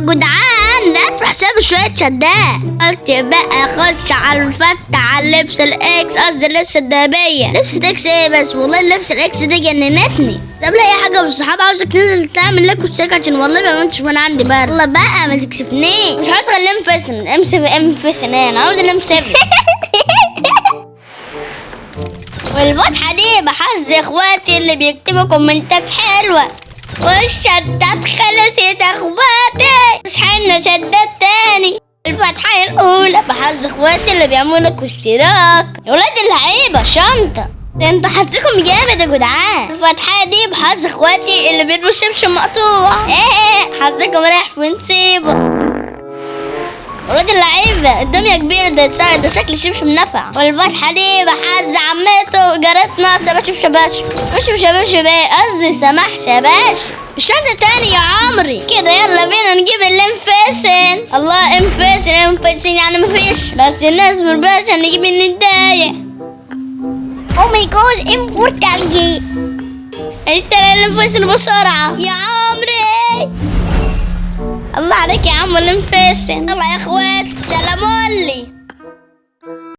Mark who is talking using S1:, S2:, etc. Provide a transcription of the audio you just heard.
S1: جدعان لا في حسابي شوية شدات. قلت بقى اخش على الفتح على اللبس الاكس، قصدي اللبس الذهبية. لبس الاكس ايه بس، والله اللبس الاكس دي جننتني. طب لا اي حاجة والصحاب عاوزك تنزل تعمل لك واشترك عشان والله ما عملتش من عندي بقى. والله بقى ما تكسفنيش. مش عاوز اغلي ام فيسن انا عاوز الام 7. والفتحة دي بحظ اخواتي اللي بيكتبوا كومنتات حلوة. والشدات خلصت اخواتي، مش حنا شدات تاني. الفتحة الأولى بحظ اخواتي اللي بيعملوا لك اشتراك. يا ولاد اللعيبة شنطة، ده انتوا حظكم جامد يا جدعان. الفتحة دي بحظ اخواتي اللي بيلبسوا شبشب مقطوع. ايه حظكم رايح في نصيبه. ولاد اللعيبة الدنيا كبيرة، ده شكل شبشب نفع. والفتحة دي بحظ عمته جارتنا سباشب شباشب. مش ايه قصدي سماح شباشب. الشنطة تاني يا عمري كده. يلا بينا نجيب الانفاسن. الله انفاسن يعني مفيش، بس الناس مرباش نجيب النداية. او ماي جاد امبورتانجي. اشتري الانفاسن بسرعة يا عمري. الله عليك يا عم الانفاسن. يلا يا اخوات سلامولي.